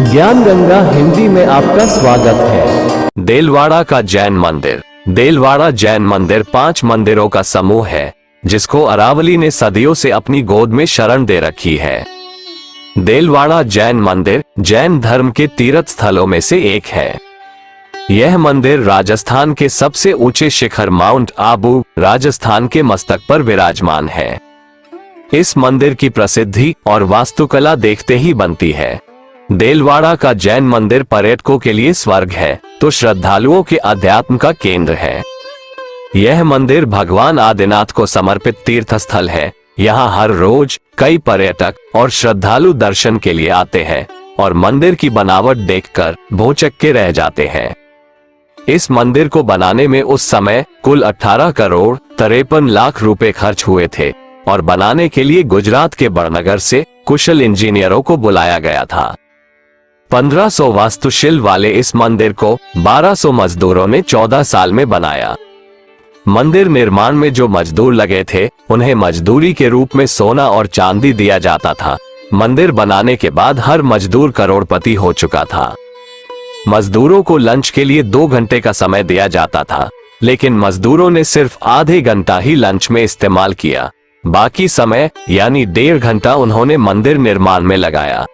ज्ञान गंगा हिंदी में आपका स्वागत है। देलवाड़ा का जैन मंदिर। देलवाड़ा जैन मंदिर 5 मंदिरों का समूह है जिसको अरावली ने सदियों से अपनी गोद में शरण दे रखी है। देलवाड़ा जैन मंदिर जैन धर्म के तीर्थ स्थलों में से एक है। यह मंदिर राजस्थान के सबसे ऊंचे शिखर माउंट आबू राजस्थान के मस्तक पर विराजमान है। इस मंदिर की प्रसिद्धि और वास्तुकला देखते ही बनती है। देलवाड़ा का जैन मंदिर पर्यटकों के लिए स्वर्ग है तो श्रद्धालुओं के अध्यात्म का केंद्र है। यह मंदिर भगवान आदिनाथ को समर्पित तीर्थ स्थल है। यहाँ हर रोज कई पर्यटक और श्रद्धालु दर्शन के लिए आते हैं और मंदिर की बनावट देखकर भौचक्के रह जाते हैं। इस मंदिर को बनाने में उस समय कुल 18 करोड़ 53 लाख रुपए खर्च हुए थे और बनाने के लिए गुजरात के बड़नगर से कुशल इंजीनियरों को बुलाया गया था। 1500 वास्तुशिल्प वाले इस मंदिर को 1200 मजदूरों ने 14 साल में बनाया। मंदिर निर्माण में जो मजदूर लगे थे उन्हें मजदूरी के रूप में सोना और चांदी दिया जाता था। मंदिर बनाने के बाद हर मजदूर करोड़पति हो चुका था। मजदूरों को लंच के लिए 2 घंटे का समय दिया जाता था, लेकिन मजदूरों ने सिर्फ आधे घंटा ही लंच में इस्तेमाल किया। बाकी समय यानी 1.5 घंटा उन्होंने मंदिर निर्माण में लगाया।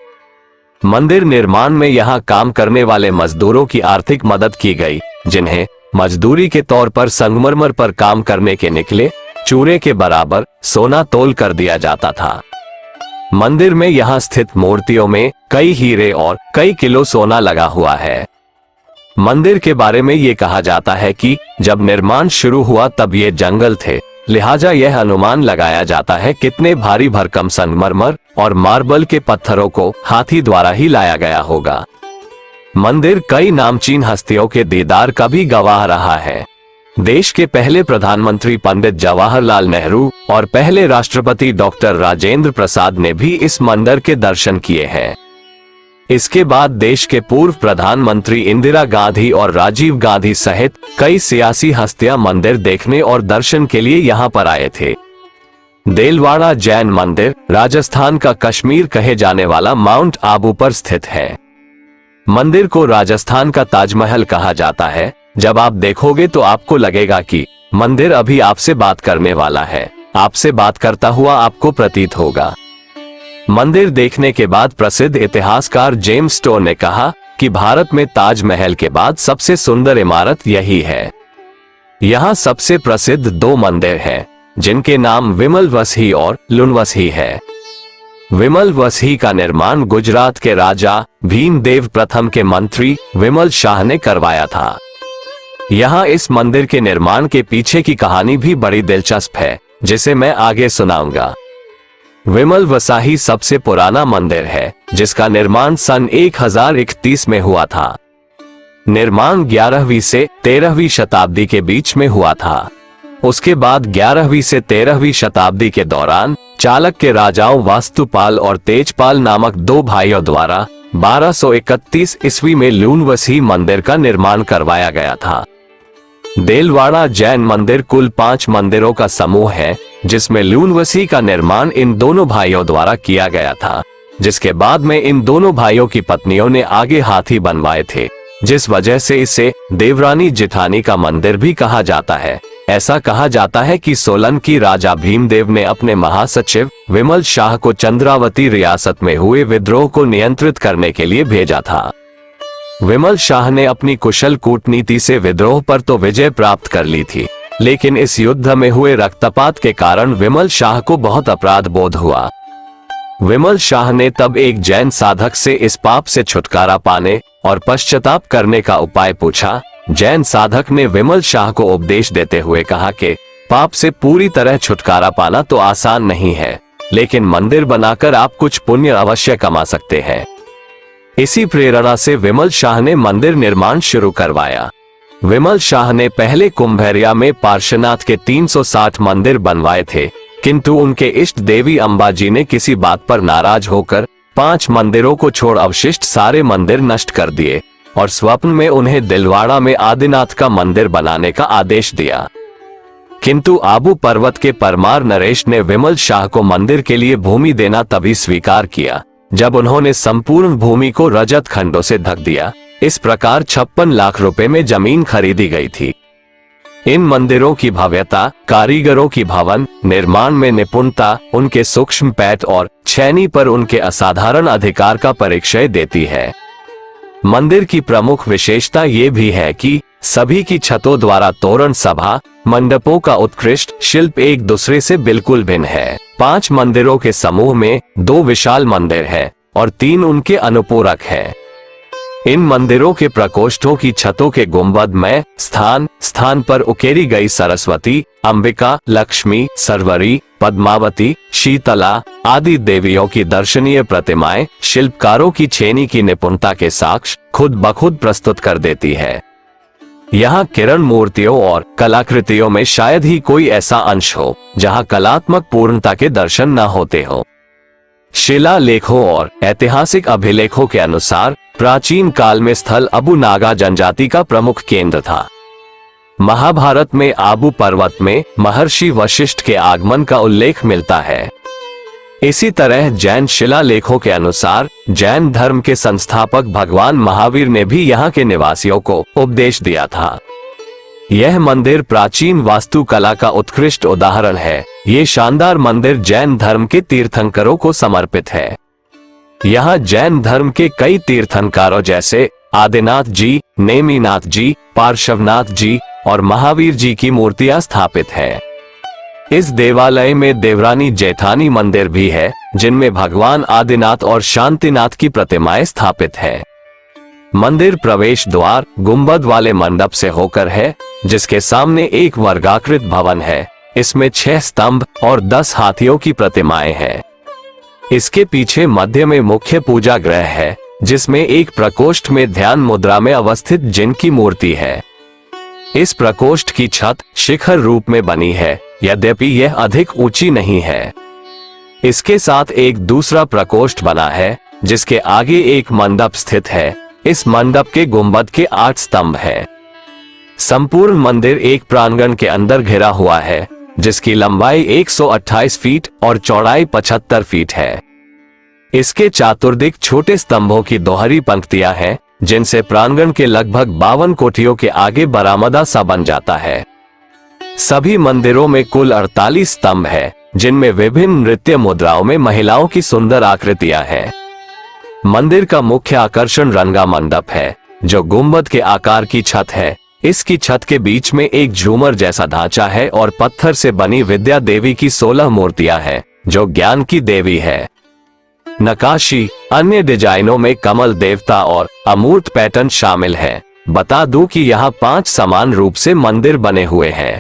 मंदिर निर्माण में यहाँ काम करने वाले मजदूरों की आर्थिक मदद की गई, जिन्हें मजदूरी के तौर पर संगमरमर पर काम करने के निकले चूरे के बराबर सोना तोल कर दिया जाता था। मंदिर में यहाँ स्थित मूर्तियों में कई हीरे और कई किलो सोना लगा हुआ है। मंदिर के बारे में ये कहा जाता है कि जब निर्माण शुरू हुआ तब ये जंगल थे, लिहाजा यह अनुमान लगाया जाता है कितने भारी भरकम संगमरमर और मार्बल के पत्थरों को हाथी द्वारा ही लाया गया होगा। मंदिर कई नामचीन हस्तियों के दीदार का भी गवाह रहा है। देश के पहले प्रधानमंत्री पंडित जवाहरलाल नेहरू और पहले राष्ट्रपति डॉक्टर राजेंद्र प्रसाद ने भी इस मंदिर के दर्शन किए हैं। इसके बाद देश के पूर्व प्रधानमंत्री इंदिरा गांधी और राजीव गांधी सहित कई सियासी हस्तियां मंदिर देखने और दर्शन के लिए यहां पर आए थे। देलवाड़ा जैन मंदिर राजस्थान का कश्मीर कहे जाने वाला माउंट आबू पर स्थित है। मंदिर को राजस्थान का ताजमहल कहा जाता है। जब आप देखोगे तो आपको लगेगा कि मंदिर अभी आपसे बात करने वाला है, आपसे बात करता हुआ आपको प्रतीत होगा। मंदिर देखने के बाद प्रसिद्ध इतिहासकार जेम्स स्टो ने कहा कि भारत में ताजमहल के बाद सबसे सुंदर इमारत यही है। यहाँ सबसे प्रसिद्ध 2 मंदिर हैं, जिनके नाम विमल वसही और लुनवसही है। विमल वसही का निर्माण गुजरात के राजा भीमदेव प्रथम के मंत्री विमल शाह ने करवाया था। यहाँ इस मंदिर के निर्माण के पीछे की कहानी भी बड़ी दिलचस्प है, जिसे मैं आगे सुनाऊंगा। विमल वसाही सबसे पुराना मंदिर है, जिसका निर्माण सन 1031 में हुआ था। निर्माण 11वीं से 13वीं शताब्दी के बीच में हुआ था। उसके बाद 11वीं से 13वीं शताब्दी के दौरान चालुक्य राजाओं वास्तुपाल और तेजपाल नामक 2 भाइयों द्वारा 1231 ईस्वी में लूनवसही मंदिर का निर्माण करवाया गया था। देलवाड़ा जैन मंदिर कुल 5 मंदिरों का समूह है, जिसमें लूनवसही का निर्माण इन दोनों भाइयों द्वारा किया गया था, जिसके बाद में इन दोनों भाइयों की पत्नियों ने आगे हाथी बनवाए थे, जिस वजह से इसे देवरानी जिठानी का मंदिर भी कहा जाता है। ऐसा कहा जाता है कि सोलंकी राजा भीमदेव ने अपने महासचिव विमल शाह को चंद्रावती रियासत में हुए विद्रोह को नियंत्रित करने के लिए भेजा था। विमल शाह ने अपनी कुशल कूटनीति से विद्रोह पर तो विजय प्राप्त कर ली थी, लेकिन इस युद्ध में हुए रक्तपात के कारण विमल शाह को बहुत अपराध बोध हुआ। विमल शाह ने तब एक जैन साधक से इस पाप से छुटकारा पाने और पश्चाताप करने का उपाय पूछा। जैन साधक ने विमल शाह को उपदेश देते हुए कहा कि पाप से पूरी तरह छुटकारा पाना तो आसान नहीं है, लेकिन मंदिर बनाकर आप कुछ पुण्य अवश्य कमा सकते हैं। इसी प्रेरणा से विमल शाह ने मंदिर निर्माण शुरू करवाया। विमल शाह ने पहले कुंभेरिया में पार्श्वनाथ के 360 मंदिर बनवाए थे, किंतु उनके इष्ट देवी अंबाजी ने किसी बात पर नाराज होकर 5 मंदिरों को छोड़ अवशिष्ट सारे मंदिर नष्ट कर दिए और स्वप्न में उन्हें दिलवाड़ा में आदिनाथ का मंदिर बनाने का आदेश दिया। किंतु आबू पर्वत के परमार नरेश ने विमल शाह को मंदिर के लिए भूमि देना तभी स्वीकार किया जब उन्होंने संपूर्ण भूमि को रजत खंडों से ढक दिया। इस प्रकार 56 लाख रुपए में जमीन खरीदी गई थी। इन मंदिरों की भव्यता, कारीगरों की भवन निर्माण में निपुणता, उनके सूक्ष्म पैठ और छैनी पर उनके असाधारण अधिकार का परिचय देती है। मंदिर की प्रमुख विशेषता ये भी है कि सभी की छतों द्वारा तोरण सभा मंडपों का उत्कृष्ट शिल्प एक दूसरे से बिल्कुल भिन्न है। 5 मंदिरों के समूह में 2 विशाल मंदिर हैं और 3 उनके अनुपूरक हैं। इन मंदिरों के प्रकोष्ठों की छतों के गुंबद में स्थान स्थान पर उकेरी गई सरस्वती, अंबिका, लक्ष्मी, सरवरी, पद्मावती, शीतला आदि देवियों की दर्शनीय प्रतिमाएं शिल्पकारों की छेनी की निपुणता के साक्ष्य खुद बखुद प्रस्तुत कर देती है। यहाँ किरण मूर्तियों और कलाकृतियों में शायद ही कोई ऐसा अंश हो जहाँ कलात्मक पूर्णता के दर्शन न होते हो। शिला लेखों और ऐतिहासिक अभिलेखों के अनुसार प्राचीन काल में स्थल अबू नागा जनजाति का प्रमुख केंद्र था। महाभारत में आबू पर्वत में महर्षि वशिष्ठ के आगमन का उल्लेख मिलता है। इसी तरह जैन शिलालेखों के अनुसार जैन धर्म के संस्थापक भगवान महावीर ने भी यहाँ के निवासियों को उपदेश दिया था। यह मंदिर प्राचीन वास्तुकला का उत्कृष्ट उदाहरण है। ये शानदार मंदिर जैन धर्म के तीर्थंकरों को समर्पित है। यहाँ जैन धर्म के कई तीर्थंकरों जैसे आदिनाथ जी, नेमिनाथ जी, पार्श्वनाथ जी और महावीर जी की मूर्तियां स्थापित है। इस देवालय में देवरानी जेठानी मंदिर भी है, जिनमें भगवान आदिनाथ और शांतिनाथ की प्रतिमाएं स्थापित है। मंदिर प्रवेश द्वार गुंबद वाले मंडप से होकर है, जिसके सामने एक वर्गाकृत भवन है। इसमें 6 स्तंभ और 10 हाथियों की प्रतिमाएं हैं। इसके पीछे मध्य में मुख्य पूजा गृह है, जिसमें एक प्रकोष्ठ में ध्यान मुद्रा में अवस्थित जिन की मूर्ति है। इस प्रकोष्ठ की छत शिखर रूप में बनी है, यद्यपि यह अधिक ऊंची नहीं है। इसके साथ एक दूसरा प्रकोष्ठ बना है, जिसके आगे एक मंडप स्थित है। इस मंडप के गुंबद के 8 स्तंभ हैं। संपूर्ण मंदिर एक प्रांगण के अंदर घिरा हुआ है, जिसकी लंबाई 128 फीट और चौड़ाई 75 फीट है। इसके चातुर्दिक छोटे स्तंभों की दोहरी पंक्तियां हैं, जिनसे प्रांगण के लगभग 52 कोठियों के आगे बरामदा सा बन जाता है। सभी मंदिरों में कुल 48 स्तंभ है, जिनमें विभिन्न नृत्य मुद्राओं में महिलाओं की सुंदर आकृतियां हैं। मंदिर का मुख्य आकर्षण रंगा मंडप है, जो गुंबद के आकार की छत है। इसकी छत के बीच में एक झूमर जैसा ढांचा है और पत्थर से बनी विद्या देवी की 16 मूर्तियां हैं, जो ज्ञान की देवी है। नक्काशी अन्य डिजाइनों में कमल देवता और अमूर्त पैटर्न शामिल है। बता दूं कि यहाँ 5 समान रूप से मंदिर बने हुए हैं,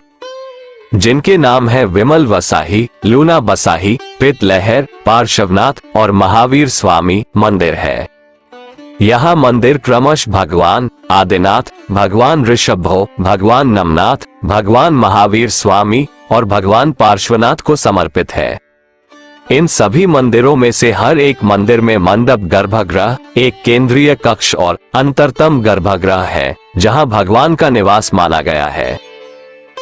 जिनके नाम है विमल वसाही, लूना बसाही, पित लहर, पार्श्वनाथ और महावीर स्वामी मंदिर है। यहाँ मंदिर क्रमशः भगवान आदिनाथ, भगवान ऋषभो, भगवान नमनाथ, भगवान महावीर स्वामी और भगवान पार्श्वनाथ को समर्पित है। इन सभी मंदिरों में से हर एक मंदिर में मंडप गर्भगृह, एक केंद्रीय कक्ष और अंतरतम गर्भगृह है, जहां भगवान का निवास माना गया है।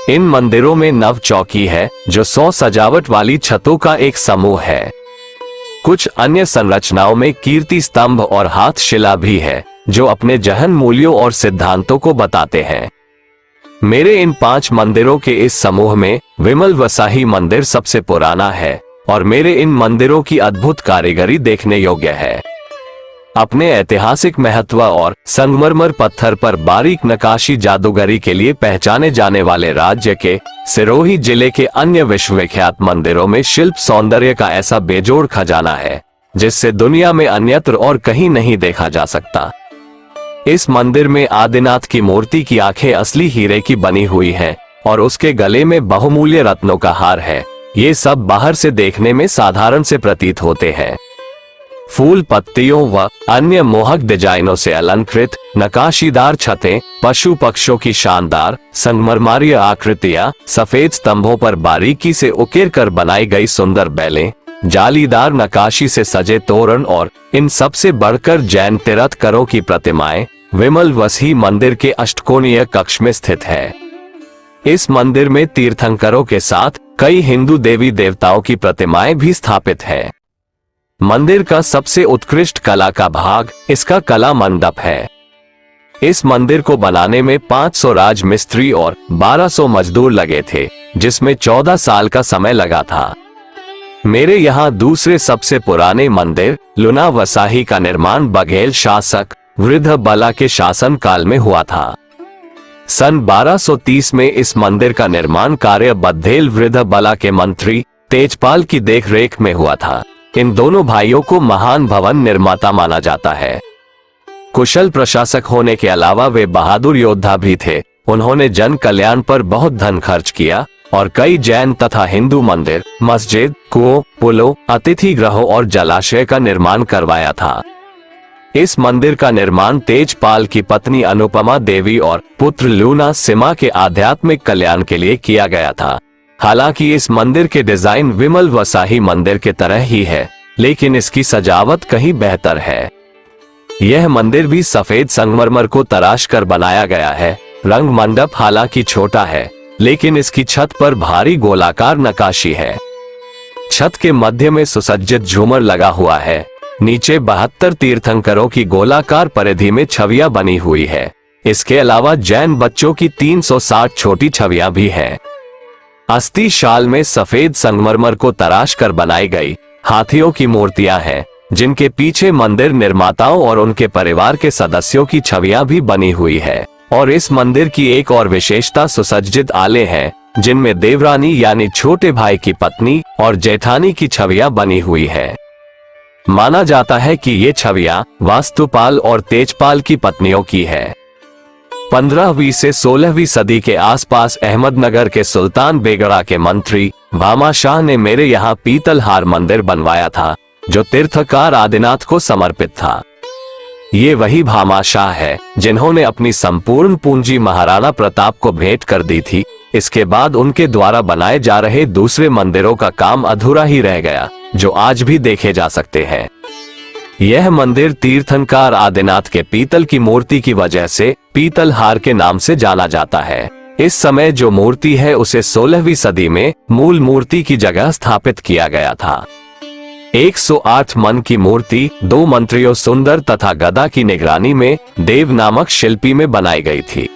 इन मंदिरों में नव चौकी है, जो 100 सजावट वाली छतों का एक समूह है। कुछ अन्य संरचनाओं में कीर्ति स्तंभ और हाथ शिला भी है, जो अपने जहन मूल्यों और सिद्धांतों को बताते हैं। मेरे इन 5 मंदिरों के इस समूह में विमल वसाही मंदिर सबसे पुराना है और मेरे इन मंदिरों की अद्भुत कारीगरी देखने योग्य है। अपने ऐतिहासिक महत्व और संगमरमर पत्थर पर बारीक नक्काशी जादूगरी के लिए पहचाने जाने वाले राज्य के सिरोही जिले के अन्य विश्वविख्यात मंदिरों में शिल्प सौंदर्य का ऐसा बेजोड़ खजाना है, जिससे दुनिया में अन्यत्र और कहीं नहीं देखा जा सकता। इस मंदिर में आदिनाथ की मूर्ति की आंखें असली हीरे की बनी हुई हैं और उसके गले में बहुमूल्य रत्नों का हार है। ये सब बाहर से देखने में साधारण से प्रतीत होते हैं। फूल पत्तियों व अन्य मोहक डिजाइनों से अलंकृत नक्काशीदार छतें, पशु पक्षियों की शानदार संगमरमरीय आकृतियां, सफेद स्तंभों पर बारीकी से उकेर कर बनाई गई सुंदर बेलें, जालीदार नक्काशी से सजे तोरण और इन सबसे बढ़कर जैन तीर्थंकरों की प्रतिमाएं विमल वसाही मंदिर के अष्टकोणीय कक्ष में स्थित है। इस मंदिर में तीर्थंकरों के साथ कई हिंदू देवी देवताओं की प्रतिमाएं भी स्थापित है। मंदिर का सबसे उत्कृष्ट कला का भाग इसका कला मंडप है। इस मंदिर को बनाने में 500 राजमिस्त्री और 1200 मजदूर लगे थे, जिसमें 14 साल का समय लगा था। मेरे यहाँ दूसरे सबसे पुराने मंदिर लुना वसाही का निर्माण बघेल शासक वृद्ध बला के शासन काल में हुआ था। सन 1230 में इस मंदिर का निर्माण कार्य बघेल वृद्ध बला के मंत्री तेजपाल की देखरेख में हुआ था। इन दोनों भाइयों को महान भवन निर्माता माना जाता है। कुशल प्रशासक होने के अलावा वे बहादुर योद्धा भी थे। उन्होंने जन कल्याण पर बहुत धन खर्च किया और कई जैन तथा हिंदू मंदिर, मस्जिद, कुओं, पुलों, अतिथि गृहों और जलाशय का निर्माण करवाया था। इस मंदिर का निर्माण तेजपाल की पत्नी अनुपमा देवी और पुत्र लूना सिमा के आध्यात्मिक कल्याण के लिए किया गया था। हालांकि इस मंदिर के डिजाइन विमल वसाही मंदिर के तरह ही है, लेकिन इसकी सजावट कहीं बेहतर है। यह मंदिर भी सफेद संगमरमर को तराश कर बनाया गया है। रंग मंडप हालांकि छोटा है, लेकिन इसकी छत पर भारी गोलाकार नक्काशी है। छत के मध्य में सुसज्जित झूमर लगा हुआ है। नीचे 72 तीर्थंकरों की गोलाकार परिधि में छवियां बनी हुई है। इसके अलावा जैन बच्चों की 360 छोटी छवियां भी हैं। अस्थि शाल में सफेद संगमरमर को तराश कर बनाई गई हाथियों की मूर्तियां हैं, जिनके पीछे मंदिर निर्माताओं और उनके परिवार के सदस्यों की छवियां भी बनी हुई है। और इस मंदिर की एक और विशेषता सुसज्जित आले हैं, जिनमें देवरानी यानी छोटे भाई की पत्नी और जेठानी की छवियां बनी हुई है। माना जाता है कि ये छवियां वास्तुपाल और तेजपाल की पत्नियों की है। 15वीं से 16वीं सदी के आसपास अहमदनगर के सुल्तान बेगड़ा के मंत्री भामा शाह ने मेरे यहाँ पीतलहार मंदिर बनवाया था, जो तीर्थकार आदिनाथ को समर्पित था। ये वही भामा शाह है जिन्होंने अपनी संपूर्ण पूंजी महाराणा प्रताप को भेंट कर दी थी। इसके बाद उनके द्वारा बनाए जा रहे दूसरे मंदिरों का काम अधूरा ही रह गया, जो आज भी देखे जा सकते हैं। यह मंदिर तीर्थंकार आदिनाथ के पीतल की मूर्ति की वजह से पीतलहार के नाम से जाना जाता है। इस समय जो मूर्ति है उसे 16वीं सदी में मूल मूर्ति की जगह स्थापित किया गया था। 108 मन की मूर्ति 2 मंत्रियों सुंदर तथा गदा की निगरानी में देव नामक शिल्पी में बनाई गई थी।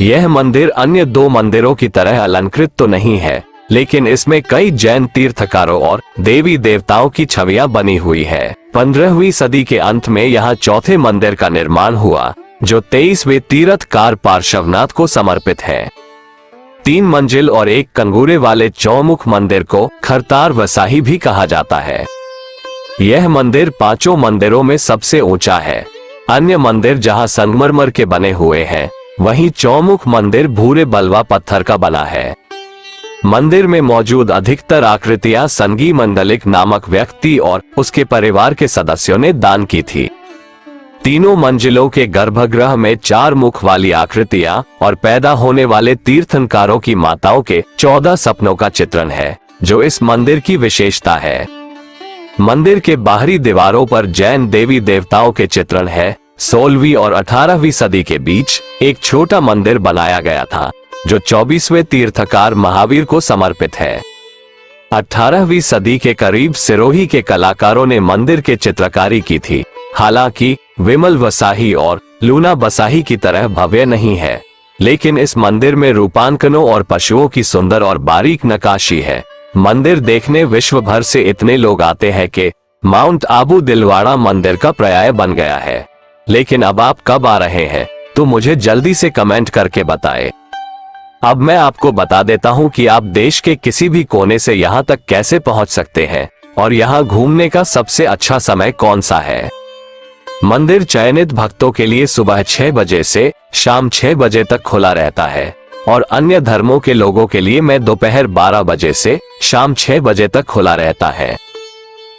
यह मंदिर अन्य 2 मंदिरों की तरह अलंकृत तो नहीं है, लेकिन इसमें कई जैन तीर्थकारों और देवी देवताओं की छवियां बनी हुई है। 15वीं सदी के अंत में यहाँ चौथे मंदिर का निर्माण हुआ, जो 23वें तीर्थकार पार्श्वनाथ को समर्पित है। 3 मंजिल और 1 कंगूरे वाले चौमुख मंदिर को खरतार वसाही भी कहा जाता है। यह मंदिर 5 मंदिरों में सबसे ऊंचा है। अन्य मंदिर जहां संगमरमर के बने हुए हैं, वहीं चौमुख मंदिर भूरे बलवा पत्थर का बना है। मंदिर में मौजूद अधिकतर आकृतियां संगी मंडलिक नामक व्यक्ति और उसके परिवार के सदस्यों ने दान की थी। 3 मंजिलों के गर्भगृह में 4 मुख वाली आकृतियां और पैदा होने वाले तीर्थंकारों की माताओं के 14 सपनों का चित्रण है, जो इस मंदिर की विशेषता है। मंदिर के बाहरी दीवारों पर जैन देवी देवताओं के चित्रण है। 16वीं और 18वीं सदी के बीच एक छोटा मंदिर बनाया गया था, जो 24वें तीर्थकार महावीर को समर्पित है। 18वीं सदी के करीब सिरोही के कलाकारों ने मंदिर के चित्रकारी की थी। हालांकि विमल वसाही और लूना बसाही की तरह भव्य नहीं है, लेकिन इस मंदिर में रूपांकनों और पशुओं की सुंदर और बारीक नक्काशी है। मंदिर देखने विश्व भर से इतने लोग आते हैं कि माउंट आबू दिलवाड़ा मंदिर का पर्याय बन गया है। लेकिन अब आप कब आ रहे हैं, तो मुझे जल्दी से कमेंट करके बताएं। अब मैं आपको बता देता हूं कि आप देश के किसी भी कोने से यहां तक कैसे पहुंच सकते हैं और यहां घूमने का सबसे अच्छा समय कौन सा है। मंदिर चयनित भक्तों के लिए सुबह 6 बजे से शाम 6 बजे तक खुला रहता है और अन्य धर्मों के लोगों के लिए मैं दोपहर 12 बजे से शाम 6 बजे तक खुला रहता है।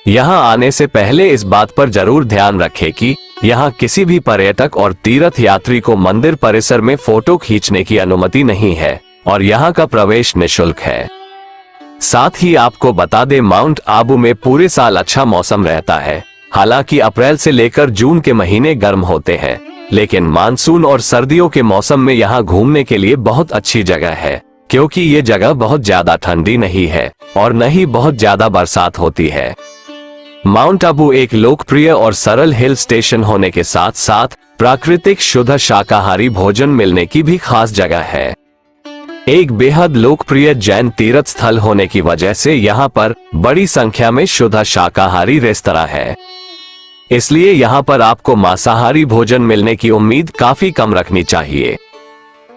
यहां आने से पहले इस बात पर जरूर ध्यान रखें कि यहां किसी भी पर्यटक और तीर्थ यात्री को मंदिर परिसर में फोटो खींचने की अनुमति नहीं है और यहां का प्रवेश निःशुल्क है। साथ ही आपको बता दें, माउंट आबू में पूरे साल अच्छा मौसम रहता है। हालांकि अप्रैल से लेकर जून के महीने गर्म होते हैं, लेकिन मानसून और सर्दियों के मौसम में यहाँ घूमने के लिए बहुत अच्छी जगह है, क्योंकि ये जगह बहुत ज्यादा ठंडी नहीं है और न ही बहुत ज्यादा बरसात होती है। माउंट आबू एक लोकप्रिय और सरल हिल स्टेशन होने के साथ साथ प्राकृतिक शुद्ध शाकाहारी भोजन मिलने की भी खास जगह है। एक बेहद लोकप्रिय जैन तीर्थ स्थल होने की वजह से यहाँ पर बड़ी संख्या में शुद्ध शाकाहारी रेस्तरां है। इसलिए यहाँ पर आपको मांसाहारी भोजन मिलने की उम्मीद काफी कम रखनी चाहिए।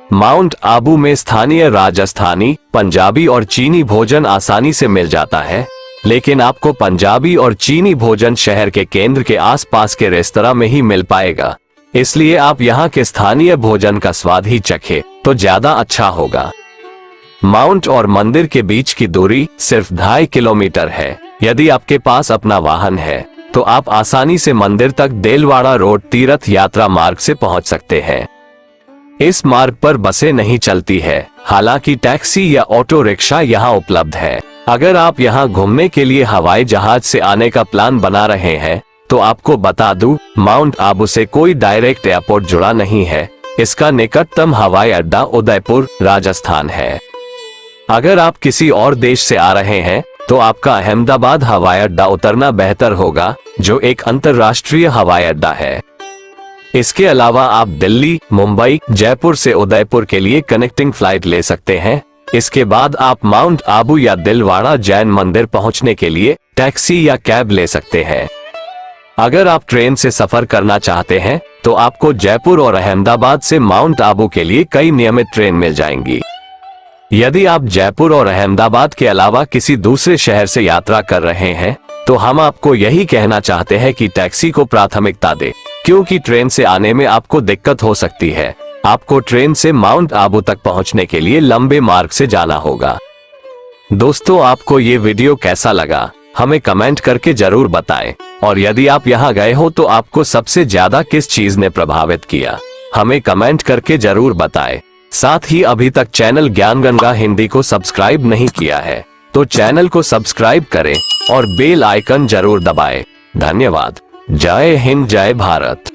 माउंट आबू में स्थानीय राजस्थानी, पंजाबी और चीनी भोजन आसानी से मिल जाता है, लेकिन आपको पंजाबी और चीनी भोजन शहर के केंद्र के आसपास के रेस्तरां में ही मिल पाएगा। इसलिए आप यहाँ के स्थानीय भोजन का स्वाद ही चखें तो ज्यादा अच्छा होगा। माउंट और मंदिर के बीच की दूरी सिर्फ 2.5 किलोमीटर है। यदि आपके पास अपना वाहन है तो आप आसानी से मंदिर तक देलवाड़ा रोड तीर्थ यात्रा मार्ग से पहुंच सकते हैं। इस मार्ग पर बसें नहीं चलती है, हालांकि टैक्सी या ऑटो रिक्शा यहाँ उपलब्ध है। अगर आप यहाँ घूमने के लिए हवाई जहाज से आने का प्लान बना रहे हैं तो आपको बता दूं, माउंट आबू से कोई डायरेक्ट एयरपोर्ट जुड़ा नहीं है। इसका निकटतम हवाई अड्डा उदयपुर, राजस्थान है। अगर आप किसी और देश से आ रहे हैं तो आपका अहमदाबाद हवाई अड्डा उतरना बेहतर होगा, जो एक अंतर्राष्ट्रीय हवाई अड्डा है। इसके अलावा आप दिल्ली, मुंबई, जयपुर से उदयपुर के लिए कनेक्टिंग फ्लाइट ले सकते हैं। इसके बाद आप माउंट आबू या दिलवाड़ा जैन मंदिर पहुंचने के लिए टैक्सी या कैब ले सकते हैं। अगर आप ट्रेन से सफर करना चाहते हैं तो आपको जयपुर और अहमदाबाद से माउंट आबू के लिए कई नियमित ट्रेन मिल जाएंगी। यदि आप जयपुर और अहमदाबाद के अलावा किसी दूसरे शहर से यात्रा कर रहे हैं तो हम आपको यही कहना चाहते हैं कि टैक्सी को प्राथमिकता दें, क्योंकि ट्रेन से आने में आपको दिक्कत हो सकती है। आपको ट्रेन से माउंट आबू तक पहुंचने के लिए लंबे मार्ग से जाना होगा। दोस्तों, आपको ये वीडियो कैसा लगा हमें कमेंट करके जरूर बताएं। और यदि आप यहाँ गए हो तो आपको सबसे ज्यादा किस चीज ने प्रभावित किया, हमें कमेंट करके जरूर बताएं। साथ ही अभी तक चैनल ज्ञानगंगा हिंदी को सब्सक्राइब नहीं किया है तो चैनल को सब्सक्राइब करें और बेल आइकन जरूर दबाएं। धन्यवाद। जय हिंद, जय भारत।